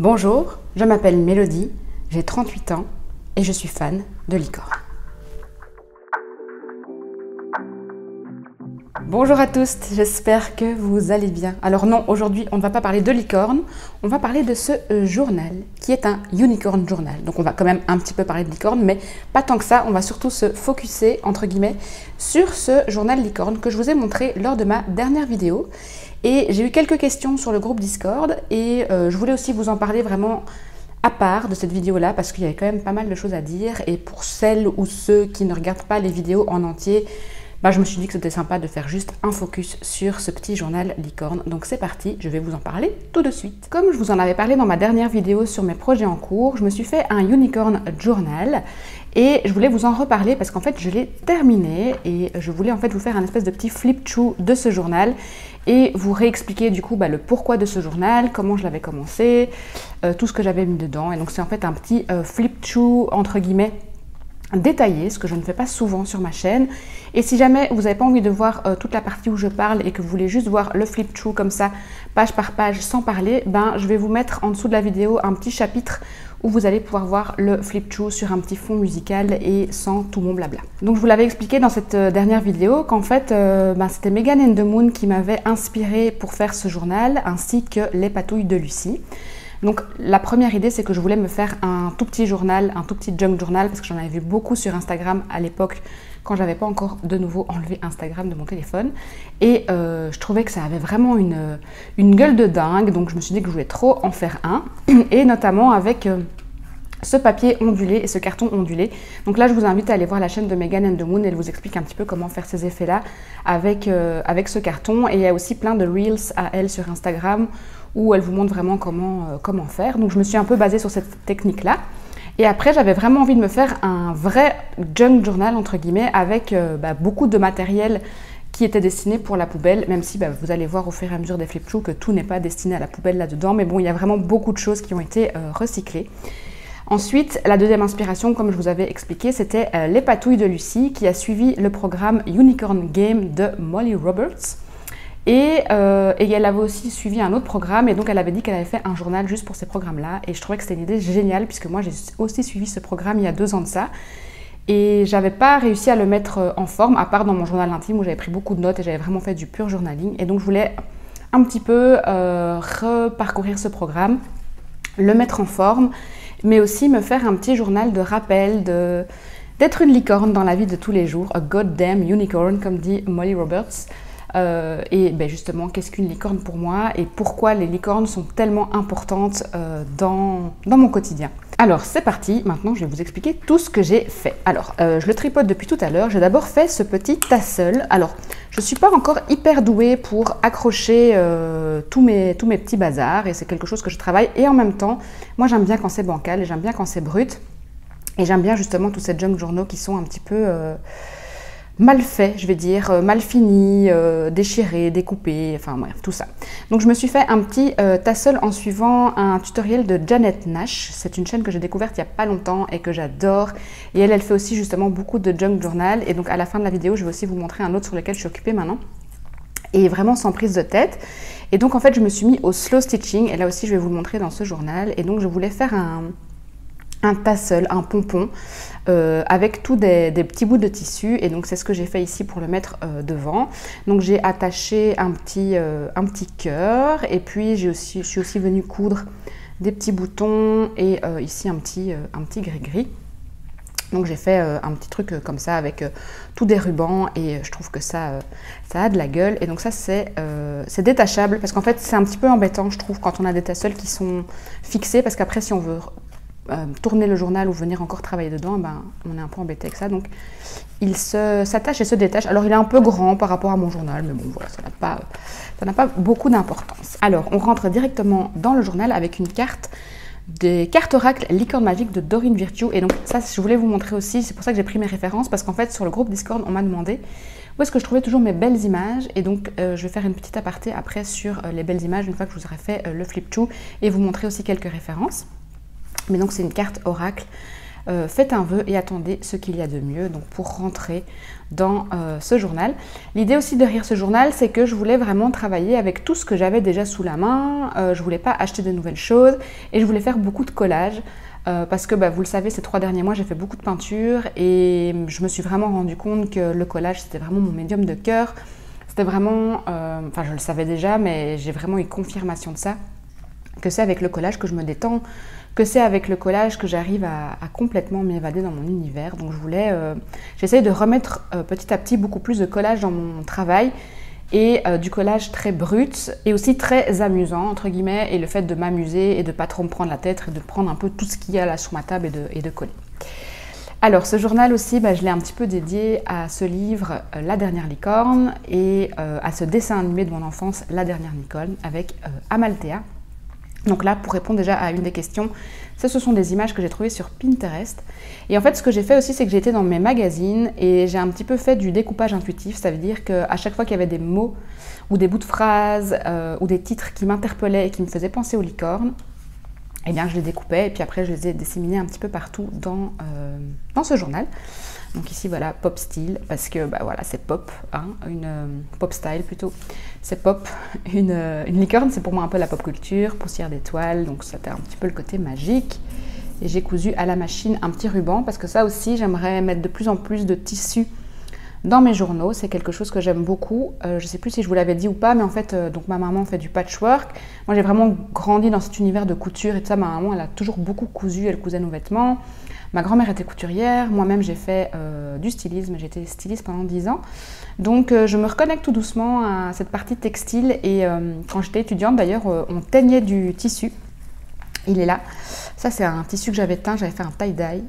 Bonjour, je m'appelle Mélodie, j'ai 38 ans et je suis fan de licorne. Bonjour à tous, j'espère que vous allez bien. Alors non, aujourd'hui on ne va pas parler de licorne, on va parler de ce journal qui est un unicorn journal. Donc on va quand même un petit peu parler de licorne, mais pas tant que ça, on va surtout se focuser entre guillemets sur ce journal licorne que je vous ai montré lors de ma dernière vidéo. Et j'ai eu quelques questions sur le groupe Discord et je voulais aussi vous en parler vraiment à part de cette vidéo-là parce qu'il y avait quand même pas mal de choses à dire. Et pour celles ou ceux qui ne regardent pas les vidéos en entier, je me suis dit que c'était sympa de faire juste un focus sur ce petit journal licorne. Donc c'est parti, je vais vous en parler tout de suite. Comme je vous en avais parlé dans ma dernière vidéo sur mes projets en cours, je me suis fait un unicorn journal et je voulais vous en reparler parce qu'en fait je l'ai terminé et je voulais en fait vous faire un espèce de petit flip-through de ce journal et vous réexpliquer du coup le pourquoi de ce journal, comment je l'avais commencé, tout ce que j'avais mis dedans. Et donc c'est en fait un petit flip-through entre guillemets détaillé, ce que je ne fais pas souvent sur ma chaîne. Et si jamais vous n'avez pas envie de voir toute la partie où je parle et que vous voulez juste voir le flip-through comme ça, page par page, sans parler, je vais vous mettre en dessous de la vidéo un petit chapitre où vous allez pouvoir voir le flip-through sur un petit fond musical et sans tout mon blabla. Donc je vous l'avais expliqué dans cette dernière vidéo qu'en fait c'était Megan and the Moon qui m'avait inspiré pour faire ce journal, ainsi que les patouilles de Lucie. Donc la première idée, c'est que je voulais me faire un tout petit journal, un tout petit junk journal, parce que j'en avais vu beaucoup sur Instagram à l'époque, quand j'avais pas encore de nouveau enlevé Instagram de mon téléphone. Et je trouvais que ça avait vraiment une gueule de dingue, donc je me suis dit que je voulais trop en faire un, et notamment avec ce papier ondulé et ce carton ondulé. Donc là, je vous invite à aller voir la chaîne de Megan and the Moon, elle vous explique un petit peu comment faire ces effets-là avec ce carton. Et il y a aussi plein de reels à elle sur Instagram, où elle vous montre vraiment comment faire. Donc je me suis un peu basée sur cette technique-là. Et après, j'avais vraiment envie de me faire un vrai junk journal, entre guillemets, avec beaucoup de matériel qui était destiné pour la poubelle, même si vous allez voir au fur et à mesure des flip-throughs que tout n'est pas destiné à la poubelle là-dedans. Mais bon, il y a vraiment beaucoup de choses qui ont été recyclées. Ensuite, la deuxième inspiration, comme je vous avais expliqué, c'était les patouilles de Lucie, qui a suivi le programme Unicorn Game de Molly Roberts. Et elle avait aussi suivi un autre programme et donc elle avait dit qu'elle avait fait un journal juste pour ces programmes-là. Et je trouvais que c'était une idée géniale puisque moi j'ai aussi suivi ce programme il y a 2 ans de ça. Et j'avais pas réussi à le mettre en forme, à part dans mon journal intime où j'avais pris beaucoup de notes et j'avais vraiment fait du pur journaling. Et donc je voulais un petit peu reparcourir ce programme, le mettre en forme, mais aussi me faire un petit journal de rappel d'être une licorne dans la vie de tous les jours. A goddamn unicorn, comme dit Molly Roberts. Et justement, qu'est-ce qu'une licorne pour moi et pourquoi les licornes sont tellement importantes dans mon quotidien. Alors c'est parti, maintenant je vais vous expliquer tout ce que j'ai fait. Alors je le tripote depuis tout à l'heure, j'ai d'abord fait ce petit tassel. Alors je ne suis pas encore hyper douée pour accrocher tous mes petits bazars et c'est quelque chose que je travaille. Et en même temps, moi j'aime bien quand c'est bancal et j'aime bien quand c'est brut. Et j'aime bien justement tous ces junk journaux qui sont un petit peu mal fait, je vais dire, mal fini, déchiré, découpé, enfin bref, tout ça. Donc je me suis fait un petit tassel en suivant un tutoriel de Janet Nash. C'est une chaîne que j'ai découverte il n'y a pas longtemps et que j'adore. Et elle fait aussi justement beaucoup de junk journal. Et donc à la fin de la vidéo, je vais aussi vous montrer un autre sur lequel je suis occupée maintenant. Et vraiment sans prise de tête. Et donc en fait, je me suis mis au slow stitching. Et là aussi, je vais vous le montrer dans ce journal. Et donc je voulais faire un tassel, un pompon, avec tous des petits bouts de tissu. Et donc c'est ce que j'ai fait ici pour le mettre devant. Donc j'ai attaché un petit cœur et puis je suis aussi venue coudre des petits boutons et ici un petit gris-gris. Donc j'ai fait un petit truc comme ça avec tous des rubans et je trouve que ça a de la gueule. Et donc ça c'est détachable parce qu'en fait c'est un petit peu embêtant je trouve quand on a des tassels qui sont fixés parce qu'après si on veut tourner le journal ou venir encore travailler dedans, on est un peu embêté avec ça. Donc il s'attache et se détache. Alors il est un peu grand par rapport à mon journal, mais bon voilà, ça n'a pas beaucoup d'importance. Alors on rentre directement dans le journal avec une carte, des cartes oracles licorne magique de Dorine Virtue. Et donc ça je voulais vous montrer aussi, c'est pour ça que j'ai pris mes références, parce qu'en fait sur le groupe Discord on m'a demandé où est-ce que je trouvais toujours mes belles images. Et donc je vais faire une petite aparté après sur les belles images une fois que je vous aurai fait le flip-through et vous montrer aussi quelques références. Mais donc c'est une carte oracle faites un vœu et attendez ce qu'il y a de mieux donc pour rentrer dans ce journal. L'idée aussi derrière ce journal, c'est que je voulais vraiment travailler avec tout ce que j'avais déjà sous la main. Je voulais pas acheter de nouvelles choses et je voulais faire beaucoup de collages parce que vous le savez, ces 3 derniers mois, j'ai fait beaucoup de peinture et je me suis vraiment rendu compte que le collage, c'était vraiment mon médium de cœur. C'était vraiment, enfin je le savais déjà, mais j'ai vraiment eu confirmation de ça, que c'est avec le collage que je me détends, que c'est avec le collage que j'arrive à complètement m'évader dans mon univers. Donc j'essaye de remettre petit à petit beaucoup plus de collage dans mon travail et du collage très brut et aussi très amusant, entre guillemets, et le fait de m'amuser et de pas trop me prendre la tête et de prendre un peu tout ce qu'il y a là sur ma table et de coller. Alors ce journal aussi, je l'ai un petit peu dédié à ce livre La dernière licorne et à ce dessin animé de mon enfance La dernière licorne avec Amalthea. Donc là, pour répondre déjà à une des questions, ce sont des images que j'ai trouvées sur Pinterest. Et en fait, ce que j'ai fait aussi, c'est que j'ai été dans mes magazines et j'ai un petit peu fait du découpage intuitif. Ça veut dire qu'à chaque fois qu'il y avait des mots ou des bouts de phrases ou des titres qui m'interpellaient et qui me faisaient penser aux licornes, eh bien, je les découpais et puis après, je les ai disséminés un petit peu partout dans ce journal. Donc ici, voilà, pop style, parce que voilà, c'est pop, hein, une pop style plutôt. C'est pop, une licorne, c'est pour moi un peu la pop culture, poussière d'étoiles, donc c'était un petit peu le côté magique. Et j'ai cousu à la machine un petit ruban, parce que ça aussi, j'aimerais mettre de plus en plus de tissus dans mes journaux. C'est quelque chose que j'aime beaucoup. Je ne sais plus si je vous l'avais dit ou pas, mais en fait, donc ma maman fait du patchwork. Moi, j'ai vraiment grandi dans cet univers de couture et tout ça. Ma maman, elle a toujours beaucoup cousu, elle cousait nos vêtements. Ma grand-mère était couturière, moi-même j'ai fait du stylisme, j'ai été styliste pendant 10 ans. Donc je me reconnecte tout doucement à cette partie textile et quand j'étais étudiante d'ailleurs, on teignait du tissu. Il est là. Ça c'est un tissu que j'avais teint, j'avais fait un tie-dye,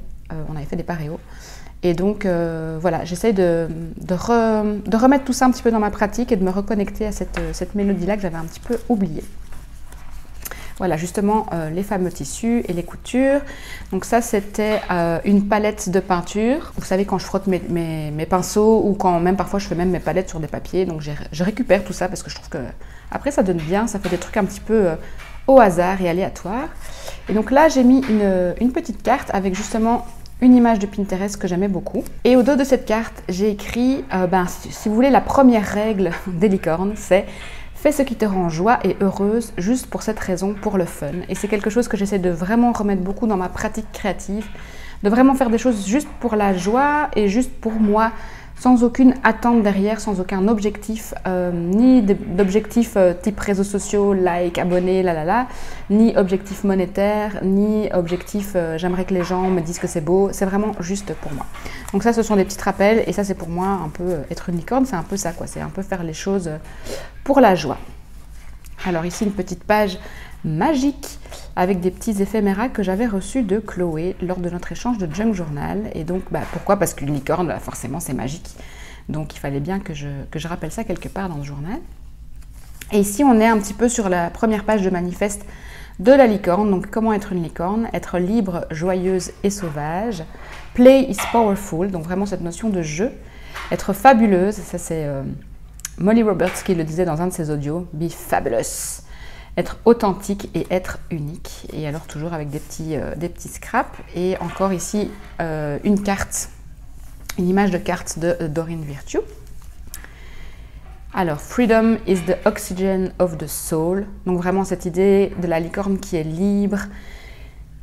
on avait fait des paréos. Et donc voilà, j'essaye de remettre tout ça un petit peu dans ma pratique et de me reconnecter à cette mélodie-là que j'avais un petit peu oubliée. Voilà, justement, les fameux tissus et les coutures. Donc ça, c'était une palette de peinture. Vous savez, quand je frotte mes pinceaux ou quand même parfois je fais même mes palettes sur des papiers. Donc je récupère tout ça parce que je trouve que après ça donne bien, ça fait des trucs un petit peu au hasard et aléatoires. Et donc là, j'ai mis une petite carte avec justement une image de Pinterest que j'aimais beaucoup. Et au dos de cette carte, j'ai écrit, si vous voulez, la première règle des licornes, c'est fais ce qui te rend joie et heureuse juste pour cette raison, pour le fun. Et c'est quelque chose que j'essaie de vraiment remettre beaucoup dans ma pratique créative, de vraiment faire des choses juste pour la joie et juste pour moi, sans aucune attente derrière, sans aucun objectif, ni d'objectif type réseaux sociaux, like, abonnés, ni objectif monétaire, ni objectif j'aimerais que les gens me disent que c'est beau, c'est vraiment juste pour moi. Donc ça, ce sont des petits rappels et ça, c'est pour moi un peu être une licorne, c'est un peu ça quoi, c'est un peu faire les choses pour la joie. Alors ici, une petite page magique avec des petits éphéméras que j'avais reçus de Chloé lors de notre échange de Junk Journal. Et donc, pourquoi? Parce qu'une licorne, forcément, c'est magique. Donc, il fallait bien que je rappelle ça quelque part dans le journal. Et ici, on est un petit peu sur la première page de manifeste de la licorne. Donc, comment être une licorne? Être libre, joyeuse et sauvage. Play is powerful. Donc, vraiment cette notion de jeu. Être fabuleuse. Ça, c'est Molly Roberts qui le disait dans un de ses audios. Be fabulous. Être authentique et être unique. Et alors toujours avec des petits scraps. Et encore ici, une carte, une image de carte de Doreen Virtue. Alors, freedom is the oxygen of the soul. Donc vraiment cette idée de la licorne qui est libre,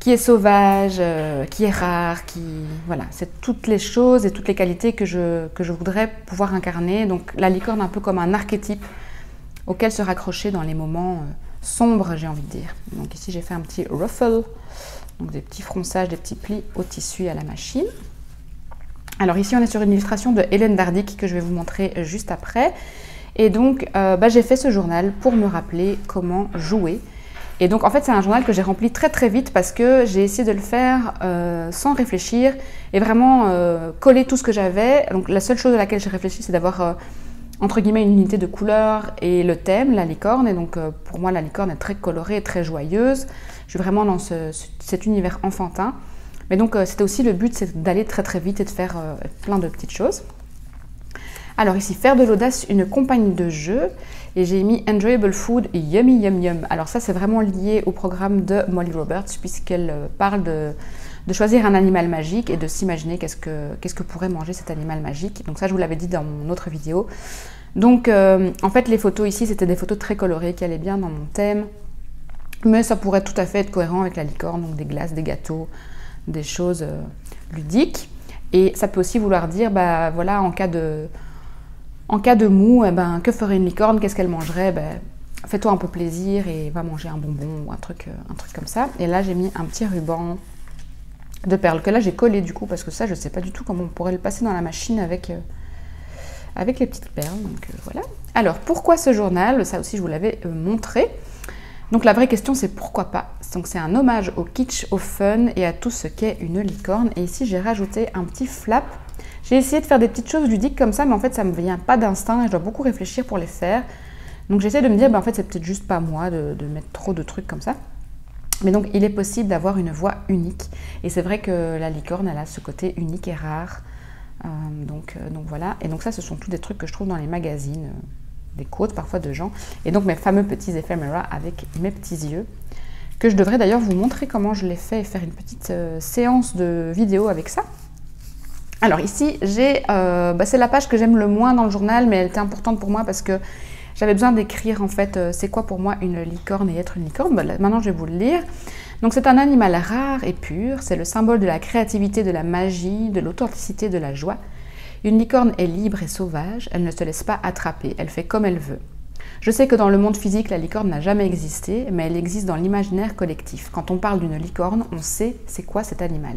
qui est sauvage, qui est rare, voilà, c'est toutes les choses et toutes les qualités que je voudrais pouvoir incarner. Donc la licorne un peu comme un archétype auquel se raccrocher dans les moments sombre, j'ai envie de dire. Donc ici, j'ai fait un petit ruffle, donc des petits fronçages, des petits plis au tissu à la machine. Alors ici, on est sur une illustration de Hélène Dardic que je vais vous montrer juste après. Et donc, j'ai fait ce journal pour me rappeler comment jouer. Et donc, en fait, c'est un journal que j'ai rempli très très vite parce que j'ai essayé de le faire sans réfléchir et vraiment coller tout ce que j'avais. Donc, la seule chose à laquelle j'ai réfléchi, c'est d'avoir entre guillemets une unité de couleur et le thème, la licorne. Et donc pour moi la licorne est très colorée et très joyeuse. Je suis vraiment dans cet univers enfantin. Mais donc c'était aussi le but, c'est d'aller très très vite et de faire plein de petites choses. Alors ici, faire de l'audace une compagnie de jeu. Et j'ai mis Enjoyable Food et Yummy Yum Yum. Alors ça c'est vraiment lié au programme de Molly Roberts puisqu'elle parle de de choisir un animal magique et de s'imaginer qu'est-ce que pourrait manger cet animal magique. Donc ça, je vous l'avais dit dans mon autre vidéo. Donc en fait, les photos ici, c'était des photos très colorées qui allaient bien dans mon thème. Mais ça pourrait tout à fait être cohérent avec la licorne, donc des glaces, des gâteaux, des choses ludiques. Et ça peut aussi vouloir dire, bah voilà, en cas de mou, eh ben, que ferait une licorne? Qu'est-ce qu'elle mangerait? Fais-toi un peu plaisir et va manger un bonbon ou un truc comme ça. Et là, j'ai mis un petit ruban de perles que là, j'ai collé du coup, parce que ça, je ne sais pas du tout comment on pourrait le passer dans la machine avec les petites perles. Donc voilà. Alors, pourquoi ce journal? Ça aussi, je vous l'avais montré. Donc la vraie question, c'est pourquoi pas. Donc c'est un hommage au kitsch, au fun et à tout ce qu'est une licorne. Et ici, j'ai rajouté un petit flap. J'ai essayé de faire des petites choses ludiques comme ça, mais en fait, ça ne me vient pas d'instinct et je dois beaucoup réfléchir pour les faire. Donc j'essaie de me dire, en fait, c'est peut-être juste pas moi de mettre trop de trucs comme ça. Mais donc, il est possible d'avoir une voix unique. Et c'est vrai que la licorne, elle a ce côté unique et rare. Donc voilà. Et donc ça, ce sont tous des trucs que je trouve dans les magazines. Des quotes parfois de gens, et donc mes fameux petits éphéméras avec mes petits yeux, que je devrais d'ailleurs vous montrer comment je les fais et faire une petite séance de vidéo avec ça. Alors ici, c'est la page que j'aime le moins dans le journal, mais elle était importante pour moi parce que j'avais besoin d'écrire en fait c'est quoi pour moi une licorne et être une licorne. Maintenant je vais vous le lire. Donc c'est un animal rare et pur, c'est le symbole de la créativité, de la magie, de l'authenticité, de la joie. Une licorne est libre et sauvage, elle ne se laisse pas attraper, elle fait comme elle veut. Je sais que dans le monde physique, la licorne n'a jamais existé, mais elle existe dans l'imaginaire collectif. Quand on parle d'une licorne, on sait c'est quoi cet animal.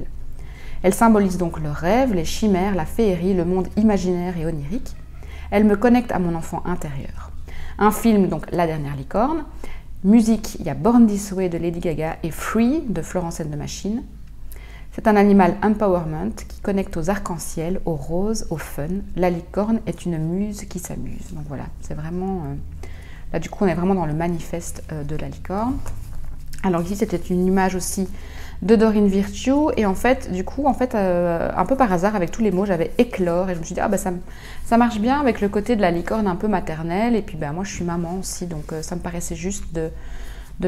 Elle symbolise donc le rêve, les chimères, la féerie, le monde imaginaire et onirique. Elle me connecte à mon enfant intérieur. Un film, donc La Dernière Licorne. Musique, il y a Born This Way de Lady Gaga et Free de Florence and the Machine. C'est un animal empowerment qui connecte aux arcs-en-ciel, aux roses, au fun. La licorne est une muse qui s'amuse. Donc voilà, c'est vraiment... là, du coup, on est vraiment dans le manifeste de la licorne. Alors ici, c'était une image aussi de Dorine Virtue. Et en fait, du coup, un peu par hasard, avec tous les mots, j'avais éclore. Et je me suis dit, ça marche bien avec le côté de la licorne un peu maternelle. Et puis, moi, je suis maman aussi. Donc, ça me paraissait juste de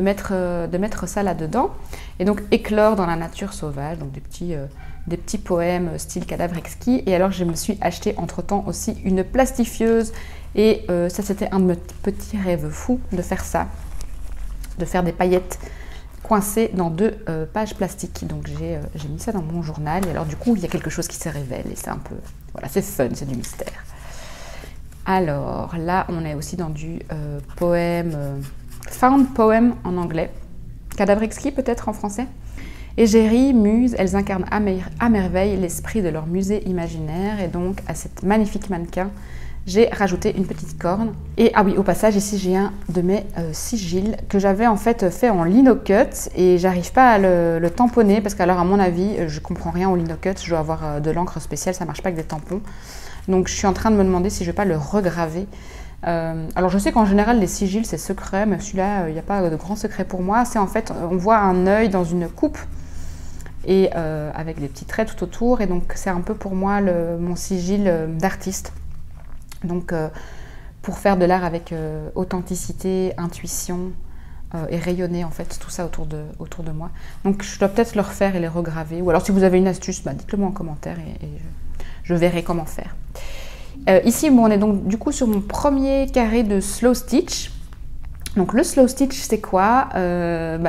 mettre ça là-dedans. Et donc éclore dans la nature sauvage, donc des petits poèmes style cadavre exquis. Et alors je me suis acheté entre-temps aussi une plastifieuse et ça c'était un de mes petits rêves fous de faire ça, de faire des paillettes coincées dans 2 pages plastiques. Donc j'ai mis ça dans mon journal et alors du coup il y a quelque chose qui se révèle et c'est un peu, voilà, c'est fun, c'est du mystère. Alors là on est aussi dans du poème... Found Poem en anglais, cadavre exquis peut-être en français. Égérie, muse, elles incarnent à merveille l'esprit de leur musée imaginaire et donc à cette magnifique mannequin, j'ai rajouté une petite corne. Et ah oui, au passage, ici j'ai un de mes sigils que j'avais en fait en linocut et j'arrive pas à le tamponner parce qu'alors à mon avis, je comprends rien au linocut, je dois avoir de l'encre spéciale, ça marche pas avec des tampons. Donc je suis en train de me demander si je vais pas le regraver. Alors je sais qu'en général les sigils c'est secret, mais celui-là il n'y a pas de grand secret pour moi. C'est en fait on voit un œil dans une coupe et avec des petits traits tout autour et donc c'est un peu pour moi mon sigil d'artiste. Donc pour faire de l'art avec authenticité, intuition et rayonner en fait tout ça autour de moi. Donc je dois peut-être le refaire et les regraver. Ou alors si vous avez une astuce, dites-le moi en commentaire et je verrai comment faire. Ici, on est donc du coup sur mon premier carré de slow stitch. Donc le slow stitch, c'est quoi?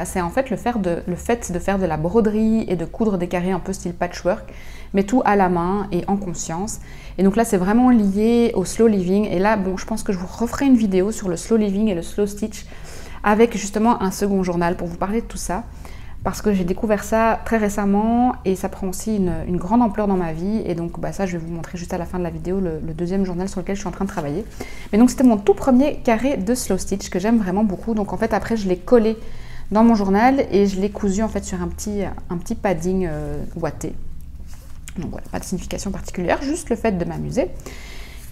C'est en fait le fait de faire de la broderie et de coudre des carrés un peu style patchwork, mais tout à la main et en conscience. Et donc là, c'est vraiment lié au slow living. Et là, je pense que je vous referai une vidéo sur le slow living et le slow stitch avec justement un second journal pour vous parler de tout ça. Parce que j'ai découvert ça très récemment et ça prend aussi une grande ampleur dans ma vie. Et donc ça, je vais vous montrer juste à la fin de la vidéo le deuxième journal sur lequel je suis en train de travailler. Mais donc c'était mon tout premier carré de slow stitch que j'aime vraiment beaucoup. Donc en fait après je l'ai collé dans mon journal et je l'ai cousu en fait sur un petit padding ouaté. Donc voilà, pas de signification particulière, juste le fait de m'amuser.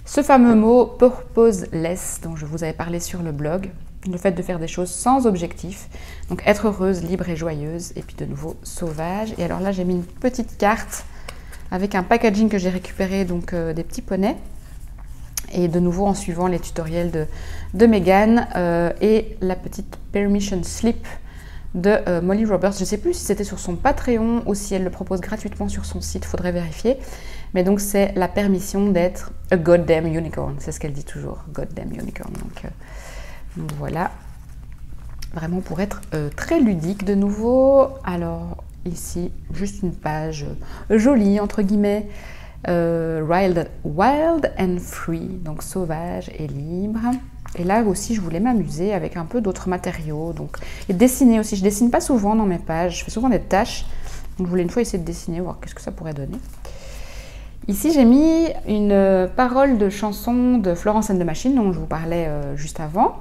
Ce fameux mot purposeless dont je vous avais parlé sur le blog. Le fait de faire des choses sans objectif, donc être heureuse, libre et joyeuse, et puis de nouveau sauvage. Et alors là, j'ai mis une petite carte avec un packaging que j'ai récupéré, donc des petits poneys. Et de nouveau en suivant les tutoriels de Megan et la petite permission slip de Molly Roberts. Je ne sais plus si c'était sur son Patreon ou si elle le propose gratuitement sur son site, faudrait vérifier. Mais donc c'est la permission d'être a goddamn unicorn, c'est ce qu'elle dit toujours, goddamn unicorn. Donc voilà, vraiment pour être très ludique de nouveau. Alors ici, juste une page jolie, entre guillemets, wild and free, donc sauvage et libre. Et là aussi, je voulais m'amuser avec un peu d'autres matériaux. Donc, et dessiner aussi. Je dessine pas souvent dans mes pages. Je fais souvent des tâches. Donc, je voulais une fois essayer de dessiner, voir qu'est-ce que ça pourrait donner. Ici, j'ai mis une parole de chanson de Florence and the Machine, dont je vous parlais juste avant.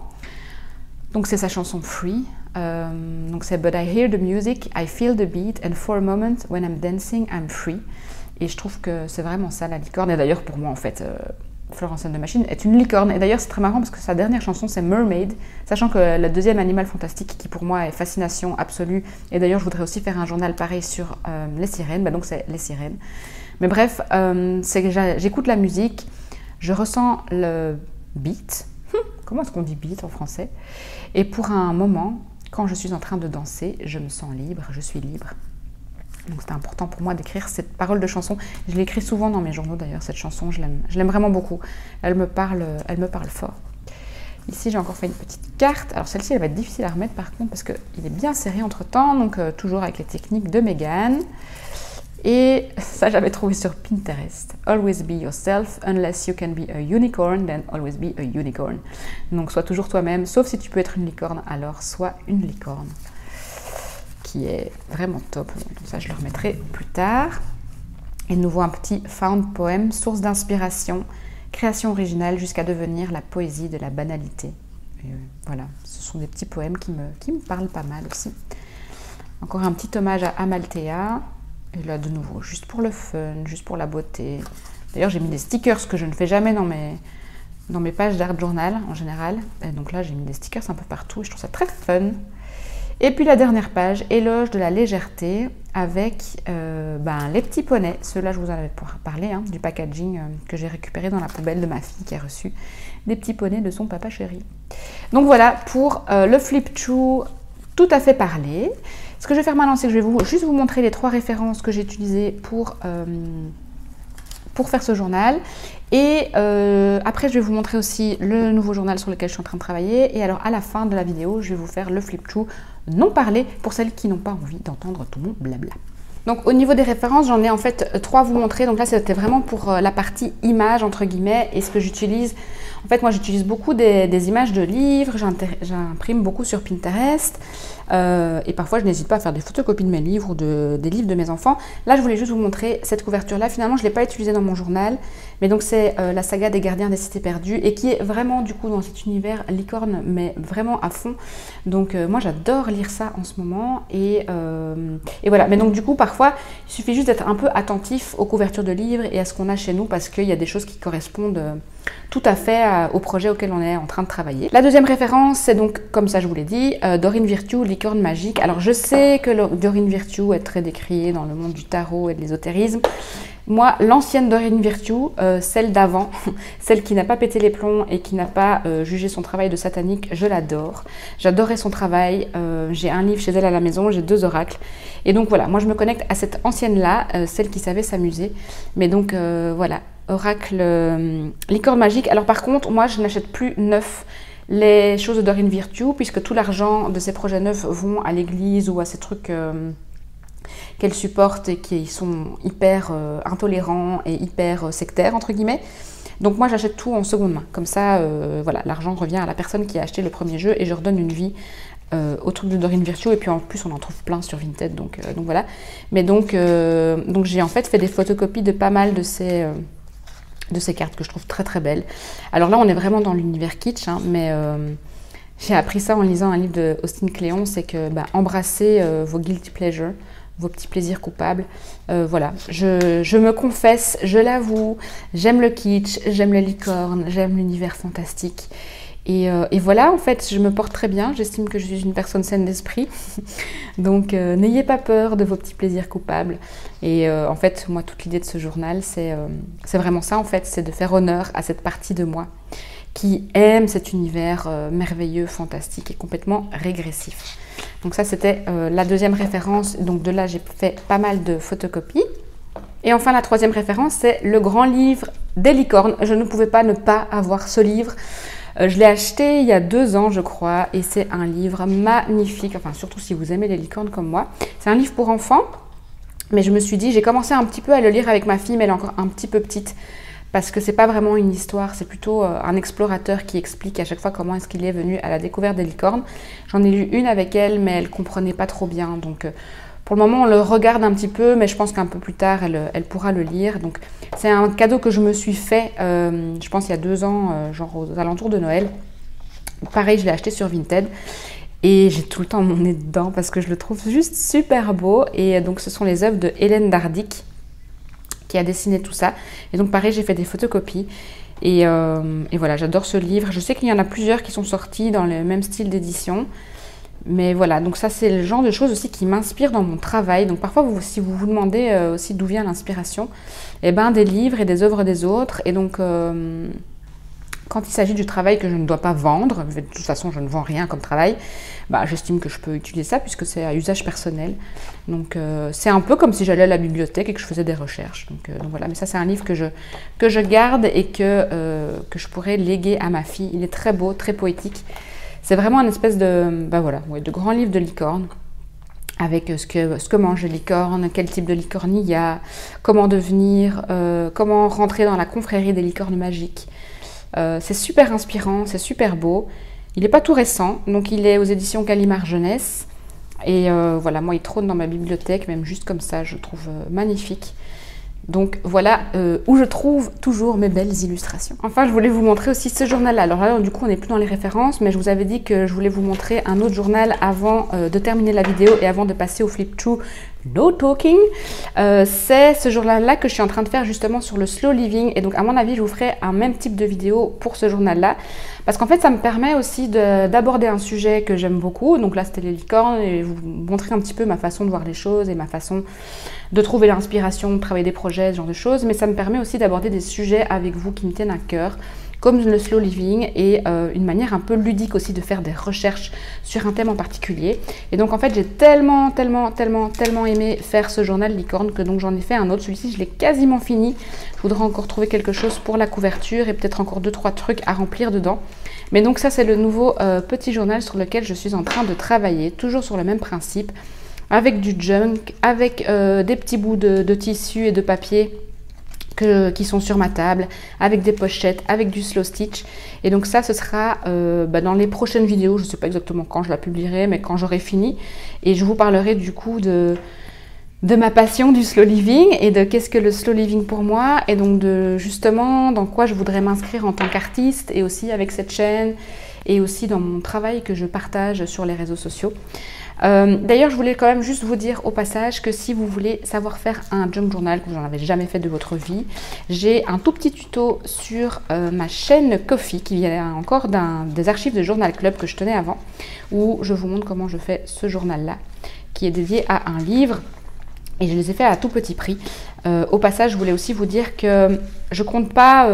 Donc, c'est sa chanson Free. Donc, c'est But I hear the music, I feel the beat, and for a moment, when I'm dancing, I'm free. Et je trouve que c'est vraiment ça, la licorne. Et d'ailleurs, pour moi, en fait... Florence and the Machine est une licorne. Et d'ailleurs, c'est très marrant parce que sa dernière chanson, c'est Mermaid, sachant que le deuxième animal fantastique qui pour moi est fascination absolue. Et d'ailleurs, je voudrais aussi faire un journal pareil sur les sirènes. Bah, donc, c'est les sirènes. Mais bref, c'est que j'écoute la musique, je ressens le beat. Comment est-ce qu'on dit beat en français? Et pour un moment, quand je suis en train de danser, je me sens libre, je suis libre. Donc c'était important pour moi d'écrire cette parole de chanson. Je l'écris souvent dans mes journaux d'ailleurs, cette chanson, je l'aime vraiment beaucoup. Elle me parle fort. Ici j'ai encore fait une petite carte. Alors celle-ci elle va être difficile à remettre par contre parce qu'il est bien serré entre temps, donc toujours avec les techniques de Megan. Et ça j'avais trouvé sur Pinterest. Always be yourself, unless you can be a unicorn, then always be a unicorn. Donc sois toujours toi-même, sauf si tu peux être une licorne, alors sois une licorne. Qui est vraiment top. Donc ça, je le remettrai plus tard. Et de nouveau, un petit found poem, source d'inspiration, création originale jusqu'à devenir la poésie de la banalité. Et voilà, ce sont des petits poèmes qui me parlent pas mal aussi. Encore un petit hommage à Amalthea. Et là, de nouveau, juste pour le fun, juste pour la beauté. D'ailleurs, j'ai mis des stickers, ce que je ne fais jamais dans mes pages d'art journal en général. Et donc là, j'ai mis des stickers un peu partout et je trouve ça très fun. Et puis la dernière page, éloge de la légèreté avec les petits poneys. Ceux-là, je vous en avais parlé, hein, du packaging que j'ai récupéré dans la poubelle de ma fille qui a reçu des petits poneys de son papa chéri. Donc voilà pour le flip through tout à fait parlé. Ce que je vais faire maintenant, c'est que je vais juste vous montrer les 3 références que j'ai utilisées pour faire ce journal. Et après, je vais vous montrer aussi le nouveau journal sur lequel je suis en train de travailler. Et alors, à la fin de la vidéo, je vais vous faire le flip-through non parlé pour celles qui n'ont pas envie d'entendre tout mon blabla. Donc, au niveau des références, j'en ai en fait 3 à vous montrer. Donc là, c'était vraiment pour la partie image, entre guillemets, et ce que j'utilise. En fait, moi, j'utilise beaucoup des images de livres. J'imprime beaucoup sur Pinterest. Et parfois, je n'hésite pas à faire des photocopies de mes livres ou des livres de mes enfants. Là, je voulais juste vous montrer cette couverture-là. Finalement, je ne l'ai pas utilisée dans mon journal. Mais donc, c'est la saga des gardiens des cités perdues et qui est vraiment, du coup, dans cet univers licorne, mais vraiment à fond. Donc, moi, j'adore lire ça en ce moment. Et voilà. Mais donc, du coup, parfois, il suffit juste d'être un peu attentif aux couvertures de livres et à ce qu'on a chez nous parce qu'il y a des choses qui correspondent tout à fait au projet auquel on est en train de travailler. La deuxième référence, c'est donc, comme ça je vous l'ai dit, Dorine Virtue, licorne magique. Alors je sais que Dorine Virtue est très décriée dans le monde du tarot et de l'ésotérisme. Moi, l'ancienne Dorine Virtue, celle d'avant, celle qui n'a pas pété les plombs et qui n'a pas jugé son travail de satanique, je l'adore. J'adorais son travail, j'ai un livre chez elle à la maison, j'ai 2 oracles. Et donc voilà, moi je me connecte à cette ancienne-là, celle qui savait s'amuser. Mais donc voilà, oracle licorne magique. Alors par contre, moi je n'achète plus neuf les choses de Dorine Virtue, puisque tout l'argent de ces projets neufs vont à l'église ou à ces trucs... qu'elle supporte et qui sont hyper intolérants et hyper sectaires, entre guillemets. Donc moi, j'achète tout en seconde main. Comme ça, voilà, l'argent revient à la personne qui a acheté le premier jeu et je redonne une vie au truc de Dorine Virtue. Et puis en plus, on en trouve plein sur Vinted, donc voilà. Mais donc j'ai en fait des photocopies de pas mal de ces cartes que je trouve très très belles. Alors là, on est vraiment dans l'univers kitsch, hein, mais... j'ai appris ça en lisant un livre de Austin Kleon, c'est que embrasser vos guilty pleasures, vos petits plaisirs coupables. Voilà, je me confesse, je l'avoue, j'aime le kitsch, j'aime les licornes, j'aime l'univers fantastique. Et voilà, en fait, je me porte très bien, j'estime que je suis une personne saine d'esprit. Donc, n'ayez pas peur de vos petits plaisirs coupables. Et en fait, moi, toute l'idée de ce journal, c'est vraiment ça, en fait, c'est de faire honneur à cette partie de moi qui aime cet univers merveilleux, fantastique et complètement régressif. Donc ça, c'était la deuxième référence. Donc de là, j'ai fait pas mal de photocopies. Et enfin, la troisième référence, c'est le grand livre des licornes. Je ne pouvais pas ne pas avoir ce livre. Je l'ai acheté il y a 2 ans, je crois, et c'est un livre magnifique, enfin surtout si vous aimez les licornes comme moi. C'est un livre pour enfants, mais je me suis dit, j'ai commencé un petit peu à le lire avec ma fille, mais elle est encore un petit peu petite, parce que c'est pas vraiment une histoire, c'est plutôt un explorateur qui explique à chaque fois comment est-ce qu'il est venu à la découverte des licornes. J'en ai lu une avec elle, mais elle comprenait pas trop bien, donc... Pour le moment, on le regarde un petit peu, mais je pense qu'un peu plus tard, elle pourra le lire. Donc, c'est un cadeau que je me suis fait, je pense, il y a 2 ans, genre aux alentours de Noël. Pareil, je l'ai acheté sur Vinted. Et j'ai tout le temps mon nez dedans parce que je le trouve juste super beau. Et donc, ce sont les œuvres de Hélène Dardic qui a dessiné tout ça. Et donc, pareil, j'ai fait des photocopies. Et voilà, j'adore ce livre. Je sais qu'il y en a plusieurs qui sont sortis dans le même style d'édition. Mais voilà, donc ça c'est le genre de choses aussi qui m'inspire dans mon travail. Donc parfois, si vous vous demandez aussi d'où vient l'inspiration, eh ben des livres et des œuvres des autres. Et donc, quand il s'agit du travail que je ne dois pas vendre, de toute façon je ne vends rien comme travail, bah, j'estime que je peux utiliser ça puisque c'est à usage personnel. Donc c'est un peu comme si j'allais à la bibliothèque et que je faisais des recherches. Donc voilà, mais ça c'est un livre que je garde et que je pourrais léguer à ma fille. Il est très beau, très poétique. C'est vraiment un espèce de, de grand livre de licorne, avec ce que mange les licornes, quel type de licorne il y a, comment devenir, comment rentrer dans la confrérie des licornes magiques. C'est super inspirant, c'est super beau. Il n'est pas tout récent, donc il est aux éditions Gallimard Jeunesse. Et voilà, moi il trône dans ma bibliothèque, même juste comme ça, je le trouve magnifique. Donc voilà où je trouve toujours mes belles illustrations. Enfin, je voulais vous montrer aussi ce journal-là. Alors là, du coup, on n'est plus dans les références, mais je vous avais dit que je voulais vous montrer un autre journal avant de terminer la vidéo et avant de passer au flip through no talking. C'est ce journal-là que je suis en train de faire justement sur le slow living. Et donc, à mon avis, je vous ferai un même type de vidéo pour ce journal-là. Parce qu'en fait, ça me permet aussi d'aborder un sujet que j'aime beaucoup. Donc là, c'était les licornes et vous montrer un petit peu ma façon de voir les choses et ma façon de trouver l'inspiration, de travailler des projets, ce genre de choses. Mais ça me permet aussi d'aborder des sujets avec vous qui me tiennent à cœur, comme le slow living et une manière un peu ludique aussi de faire des recherches sur un thème en particulier. Et donc en fait, j'ai tellement aimé faire ce journal licorne que donc j'en ai fait un autre. Celui-ci, je l'ai quasiment fini. Je voudrais encore trouver quelque chose pour la couverture et peut-être encore 2-3 trucs à remplir dedans. Mais donc ça, c'est le nouveau petit journal sur lequel je suis en train de travailler, toujours sur le même principe, avec du junk, avec des petits bouts de tissu et de papier qui sont sur ma table, avec des pochettes, avec du slow stitch. Et donc ça, ce sera dans les prochaines vidéos. Je ne sais pas exactement quand je la publierai, mais quand j'aurai fini. Et je vous parlerai du coup de ma passion du slow living et de qu'est-ce que le slow living pour moi. Et donc de justement dans quoi je voudrais m'inscrire en tant qu'artiste et aussi avec cette chaîne et aussi dans mon travail que je partage sur les réseaux sociaux. D'ailleurs, je voulais quand même juste vous dire au passage que si vous voulez savoir faire un junk journal, que vous n'en avez jamais fait de votre vie, j'ai un tout petit tuto sur ma chaîne Ko-fi qui vient encore des archives de Journal Club que je tenais avant, où je vous montre comment je fais ce journal-là, qui est dédié à un livre. Et je les ai fait à tout petit prix. Au passage, je voulais aussi vous dire que je compte pas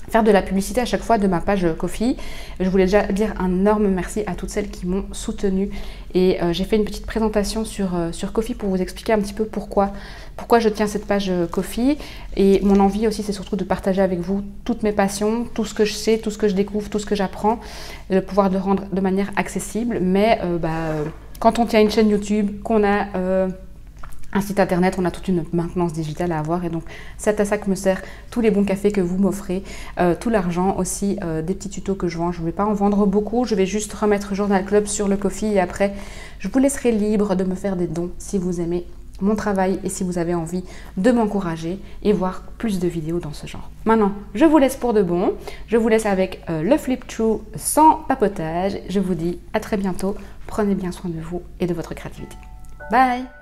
faire de la publicité à chaque fois de ma page Ko-fi. Je voulais déjà dire un énorme merci à toutes celles qui m'ont soutenue. Et j'ai fait une petite présentation sur Ko-fi pour vous expliquer un petit peu pourquoi je tiens cette page Ko-fi. Et mon envie aussi, c'est surtout de partager avec vous toutes mes passions, tout ce que je sais, tout ce que je découvre, tout ce que j'apprends, de pouvoir le rendre de manière accessible. Mais quand on tient une chaîne YouTube, qu'on a un site internet, on a toute une maintenance digitale à avoir et donc c'est à ça que me sert tous les bons cafés que vous m'offrez, tout l'argent aussi, des petits tutos que je vends. Je ne vais pas en vendre beaucoup, je vais juste remettre Journal Club sur le Ko-fi et après je vous laisserai libre de me faire des dons si vous aimez mon travail et si vous avez envie de m'encourager et voir plus de vidéos dans ce genre. Maintenant, je vous laisse pour de bon, je vous laisse avec le flip through sans papotage. Je vous dis à très bientôt, prenez bien soin de vous et de votre créativité. Bye!